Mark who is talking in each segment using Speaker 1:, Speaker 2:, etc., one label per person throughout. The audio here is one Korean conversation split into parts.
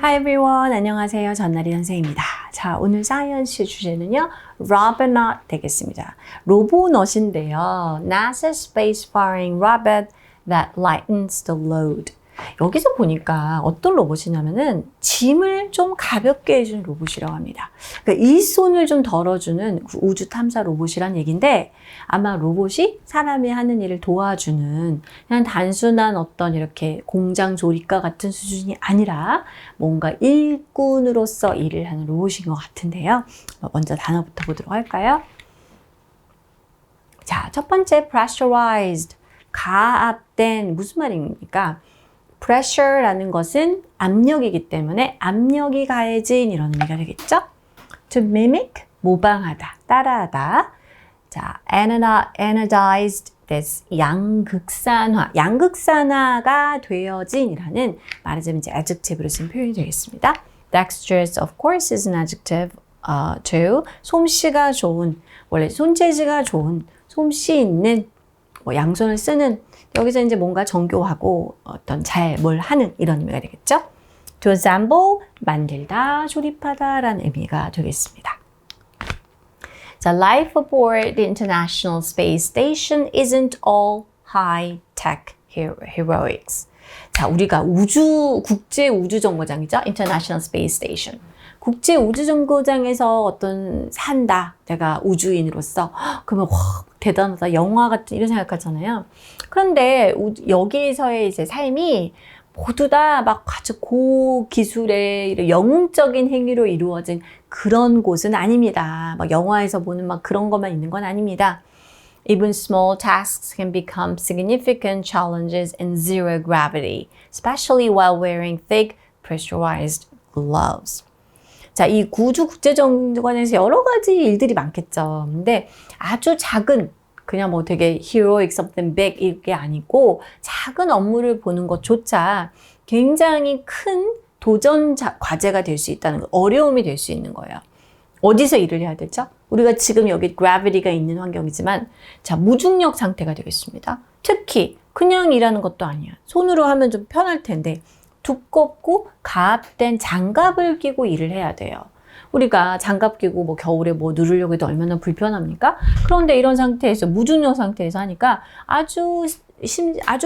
Speaker 1: Hi everyone. 안녕하세요. 전나리 선생입니다. 자, 오늘 사이언스 주제는요. Robonaut 되겠습니다. 로보넛인데요. NASA spacefaring robot that lightens the load. 여기서 보니까 어떤 로봇이냐면은 짐을 좀 가볍게 해주는 로봇이라고 합니다. 그러니까 일손을 좀 덜어주는 우주 탐사 로봇이란 얘기인데 아마 로봇이 사람이 하는 일을 도와주는 그냥 단순한 어떤 이렇게 공장 조립가 같은 수준이 아니라 뭔가 일꾼으로서 일을 하는 로봇인 것 같은데요. 먼저 단어부터 보도록 할까요? 자, 첫 번째 pressurized, 가압된 무슨 말입니까? pressure라는 것은 압력이기 때문에 압력이 가해진 이런 의미가 되겠죠? To mimic, 모방하다, 따라하다. 자, anodized, this, 양극산화, 양극산화가 되어진이라는 말하자면 이제 adjective로 쓴 표현이 되겠습니다. Dexterous, of course, is an adjective too. 솜씨가 좋은, 원래 손재주가 좋은, 솜씨 있는, 양손을 쓰는 여기서 이제 뭔가 정교하고 어떤 잘 뭘 하는 이런 의미가 되겠죠. To assemble, 만들다, 조립하다 라는 의미가 되겠습니다. 자, life aboard the International Space Station isn't all high-tech heroics. 자, 우리가 국제 우주정거장이죠. International Space Station. 국제 우주정거장에서 어떤 산다. 내가 우주인으로서. 그러면 와, 대단하다. 영화 같은 이런 생각하잖아요. 그런데 여기에서의 이제 삶이 모두 다 막 아주 고기술의 영웅적인 행위로 이루어진 그런 곳은 아닙니다. 막 영화에서 보는 막 그런 것만 있는 건 아닙니다. Even small tasks can become significant challenges in zero gravity, especially while wearing thick, pressurized gloves. 자, 이 우주 국제정거장에서 여러 가지 일들이 많겠죠. 근데 아주 작은, 그냥 뭐 되게 heroic something big 이게 아니고 작은 업무를 보는 것조차 굉장히 큰 도전 과제가 될 수 있다는 거, 어려움이 될 수 있는 거예요. 어디서 일을 해야 되죠? 우리가 지금 여기 gravity가 있는 환경이지만 자, 무중력 상태가 되겠습니다. 특히 그냥 일하는 것도 아니야. 손으로 하면 좀 편할 텐데 두껍고 가압된 장갑을 끼고 일을 해야 돼요. 우리가 장갑 끼고 뭐 겨울에 뭐 누르려고 해도 얼마나 불편합니까? 그런데 이런 상태에서 무중력 상태에서 하니까 아주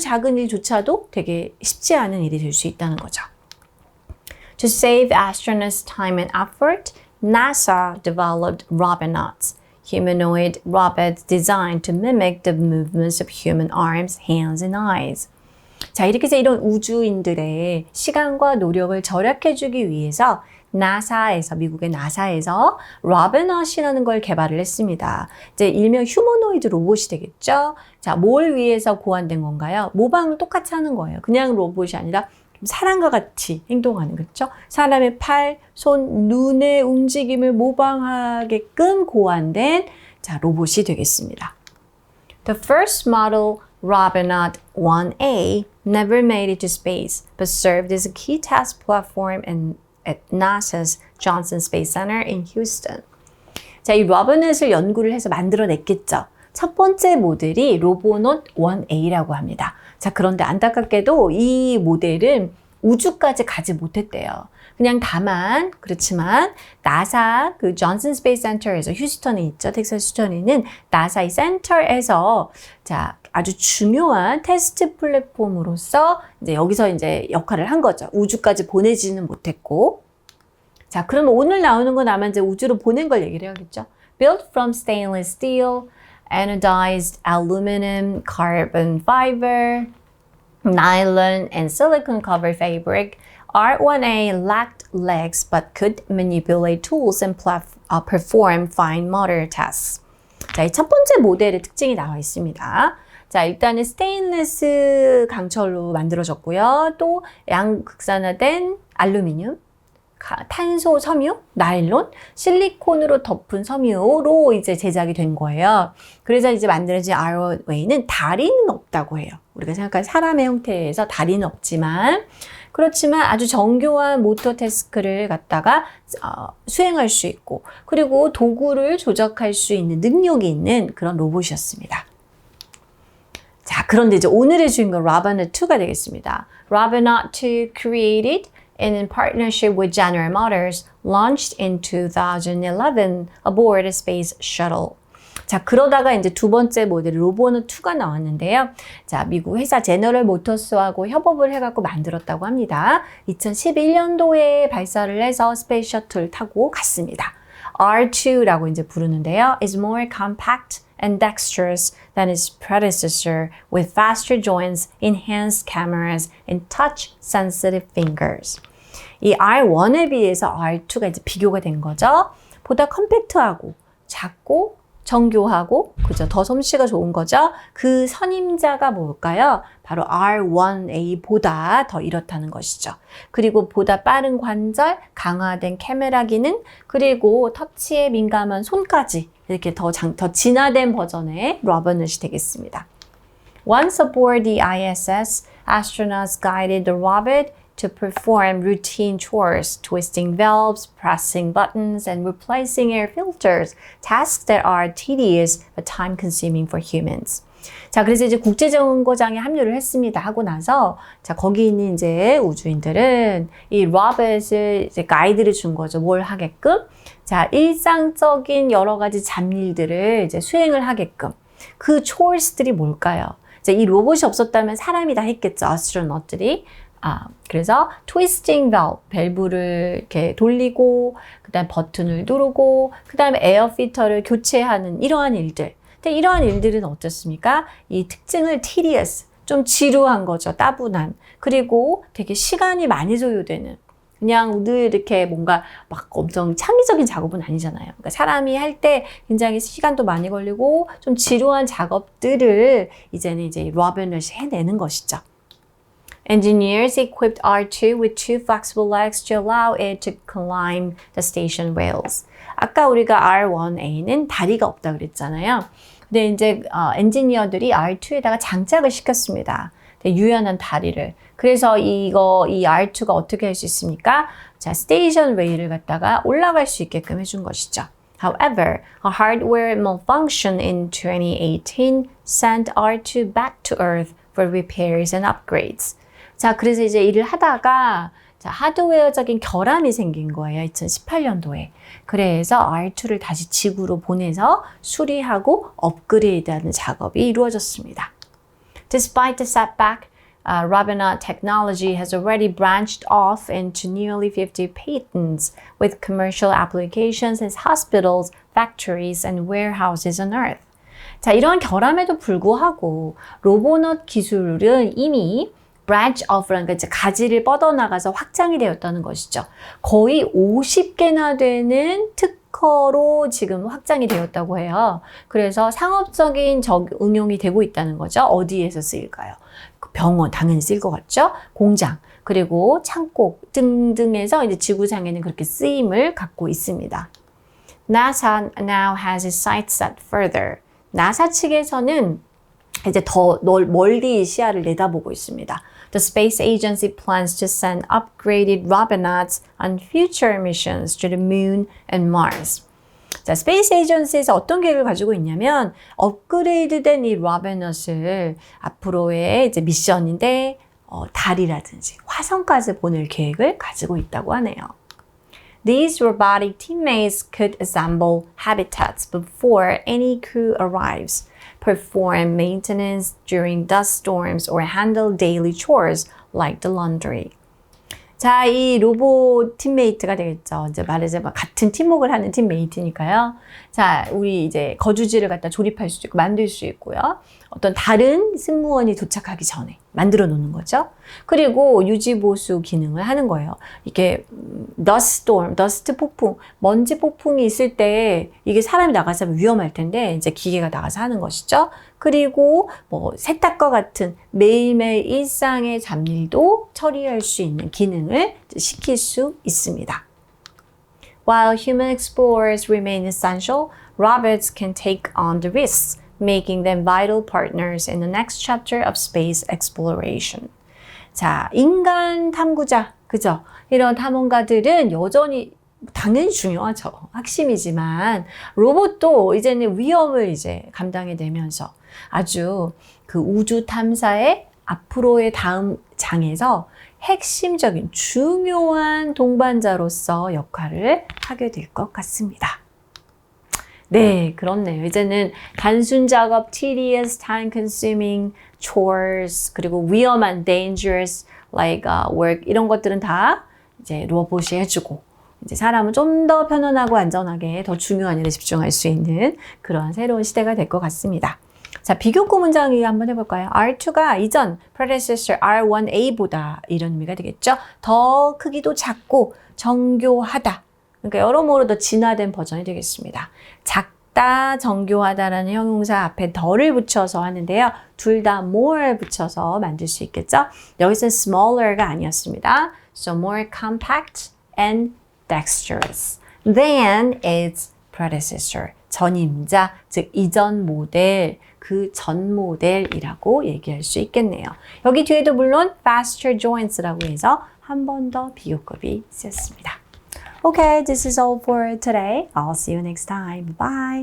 Speaker 1: 작은 일조차도 되게 쉽지 않은 일이 될 수 있다는 거죠. To save astronauts time and effort, NASA developed Robonauts, humanoid robots designed to mimic the movements of human arms, hands, and eyes. 자, 이렇게 해서 이런 우주인들의 시간과 노력을 절약해주기 위해서 미국의 나사에서 로보넛이라는 걸 개발을 했습니다. 이제 일명 휴머노이드 로봇이 되겠죠. 자, 뭘 위해서 고안된 건가요? 모방을 똑같이 하는 거예요. 그냥 로봇이 아니라 사람과 같이 행동하는, 그렇죠? 사람의 팔, 손, 눈의 움직임을 모방하게끔 고안된 자, 로봇이 되겠습니다. The first model Robonaut 1A never made it to space, but served as a key test platform at NASA's Johnson Space Center in Houston. 자, 이 로보넛을 연구를 해서 만들어냈겠죠. 첫 번째 모델이 로보넛 1A라고 합니다. 자, 그런데 안타깝게도 이 모델은 우주까지 가지 못했대요. 그냥 다만 그렇지만 나사 그 존슨 스페이스 센터에서 휴스턴에 있죠. 텍사스 휴스턴에 있는 나사 이 센터에서 자, 아주 중요한 테스트 플랫폼으로서 이제 여기서 이제 역할을 한 거죠. 우주까지 보내지는 못했고. 자, 그러면 오늘 나오는 건 아마 이제 우주로 보낸 걸 얘기를 해야겠죠. Built from stainless steel, anodized aluminum, carbon fiber, nylon, and silicone covered fabric, R1A lacked legs but could manipulate tools and perform fine motor tasks. 자, 이 첫 번째 모델의 특징이 나와 있습니다. 자, 일단은 스테인리스 강철로 만들어졌고요. 또 양극산화된 알루미늄, 탄소 섬유, 나일론, 실리콘으로 덮은 섬유로 이제 제작이 된 거예요. 그래서 이제 만들어진 R1A는 다리는 없다고 해요. 우리가 생각하는 사람의 형태에서 다리는 없지만 그렇지만 아주 정교한 모터 태스크를 갖다가 수행할 수 있고 그리고 도구를 조작할 수 있는 능력이 있는 그런 로봇이었습니다. 자, 그런데 이제 오늘의 주인공 Robonaut 2가 되겠습니다. Robonaut 2 created in partnership with General Motors, launched in 2011 aboard a space shuttle. 자, 그러다가 이제 두 번째 모델 로보넛 2가 나왔는데요. 자, 미국 회사 제너럴 모터스하고 협업을 해갖고 만들었다고 합니다. 2011년도에 발사를 해서 스페이스 셔틀 타고 갔습니다. R2라고 이제 부르는데요. is more compact and dexterous than its predecessor with faster joints, enhanced cameras, and touch-sensitive fingers. 이 R1에 비해서 R2가 이제 비교가 된 거죠. 보다 컴팩트하고 작고 정교하고 그죠? 더 솜씨가 좋은 거죠. 그 선임자가 뭘까요? 바로 R1A보다 더 이렇다는 것이죠. 그리고 보다 빠른 관절, 강화된 카메라 기능, 그리고 터치에 민감한 손까지 이렇게 더 진화된 버전의 로봇이 되겠습니다. Once aboard the ISS, astronauts guided the robot to perform routine chores, twisting valves, pressing buttons, and replacing air filters, tasks that are tedious but time-consuming for humans. 자, 그래서 이제 국제정거장에 합류를 했습니다. 하고 나서, 자, 거기 있는 이제 우주인들은 이 로봇을 이제 가이드를 준 거죠. 뭘 하게끔? 자, 일상적인 여러 가지 잡일들을 이제 수행을 하게끔. 그 chores들이 뭘까요? 자, 이 로봇이 없었다면 사람이 다 했겠죠. 아스트로넛들이. 그래서 트위스팅 밸브를 이렇게 돌리고 그다음 버튼을 누르고 그다음에 에어 필터를 교체하는 이러한 일들. 근데 이러한 일들은 어떻습니까? 이 특징을 tedious, 좀 지루한 거죠. 따분한. 그리고 되게 시간이 많이 소요되는. 그냥 늘 이렇게 뭔가 막 엄청 창의적인 작업은 아니잖아요. 그러니까 사람이 할 때 굉장히 시간도 많이 걸리고 좀 지루한 작업들을 이제는 이제 로봇이 해내는 것이죠. Engineers equipped R2 with two flexible legs to allow it to climb the station rails. 아까 우리가 R1A는 다리가 없다 그랬잖아요. 근데 이제 엔지니어들이 R2에다가 장착을 시켰습니다. 유연한 다리를. 그래서 이 R2가 어떻게 할 수 있습니까? 자, 스테이션 웨이를 갖다가 올라갈 수 있게끔 해준 것이죠. However, a hardware malfunction in 2018 sent R2 back to Earth for repairs and upgrades. 자, 그래서 이제 일을 하다가 자, 하드웨어적인 결함이 생긴 거예요. 2018년도에. 그래서 R2를 다시 지구로 보내서 수리하고 업그레이드하는 작업이 이루어졌습니다. Despite the setback, Robonaut technology has already branched off into nearly 50 patents with commercial applications in hospitals, factories, and warehouses on Earth. 자, 이런 결함에도 불구하고 로보넛 기술은 이미 branch off라는 게 이제 가지를 뻗어나가서 확장이 되었다는 것이죠. 거의 50개나 되는 특허로 지금 확장이 되었다고 해요. 그래서 상업적인 응용이 되고 있다는 거죠. 어디에서 쓰일까요? 병원 당연히 쓰일 것 같죠? 공장 그리고 창고 등등에서 이제 지구상에는 그렇게 쓰임을 갖고 있습니다. NASA now has its sights set further. 나사 측에서는 이제 더 멀리 시야를 내다보고 있습니다. The space agency plans to send upgraded robonauts on future missions to the moon and Mars. 자, 스페이스 에이전시에서 어떤 계획을 가지고 있냐면 업그레이드된 이 로보넛을 앞으로의 이제 미션인데 달이라든지 화성까지 보낼 계획을 가지고 있다고 하네요. These robotic teammates could assemble habitats before any crew arrives, perform maintenance during dust storms, or handle daily chores like the laundry. 자, 이 로봇 팀메이트가 되겠죠. 이제 말하자면 같은 팀워크를 하는 팀메이트니까요. 자, 우리 이제 거주지를 갖다 조립할 수 있고 만들 수 있고요. 어떤 다른 승무원이 도착하기 전에 만들어 놓는 거죠. 그리고 유지 보수 기능을 하는 거예요. 이게 더스트 폭풍, 먼지 폭풍이 있을 때 이게 사람이 나가서 하면 위험할 텐데 이제 기계가 나가서 하는 것이죠. 그리고 뭐 세탁과 같은 매일매일 일상의 잡일도 처리할 수 있는 기능을 시킬 수 있습니다. While human explorers remain essential, robots can take on the risks, making them vital partners in the next chapter of space exploration. 자, 인간 탐구자, 그죠? 이런 탐험가들은 여전히 당연히 중요하죠. 핵심이지만 로봇도 이제는 위험을 이제 감당해 내면서 아주 그 우주 탐사의 앞으로의 다음 장에서 핵심적인 중요한 동반자로서 역할을 하게 될 것 같습니다. 네, 그렇네요. 이제는 단순 작업, tedious, time-consuming chores, 그리고 위험한, dangerous, like work 이런 것들은 다 이제 로봇이 해주고 이제 사람은 좀 더 편안하고 안전하게 더 중요한 일에 집중할 수 있는 그런 새로운 시대가 될 것 같습니다. 자, 비교구 문장 한번 해볼까요? R2가 이전 predecessor R1A보다 이런 의미가 되겠죠? 더 크기도 작고 정교하다. 그러니까 여러모로 더 진화된 버전이 되겠습니다. 작다, 정교하다라는 형용사 앞에 더를 붙여서 하는데요. 둘 다 more 붙여서 만들 수 있겠죠? 여기서는 smaller가 아니었습니다. So more compact and dexterous than its predecessor. 전임자, 즉 이전 모델, 그 전 모델이라고 얘기할 수 있겠네요. 여기 뒤에도 물론 faster joints라고 해서 한 번 더 비교급이 쓰였습니다. Okay, this is all for today. I'll see you next time. Bye.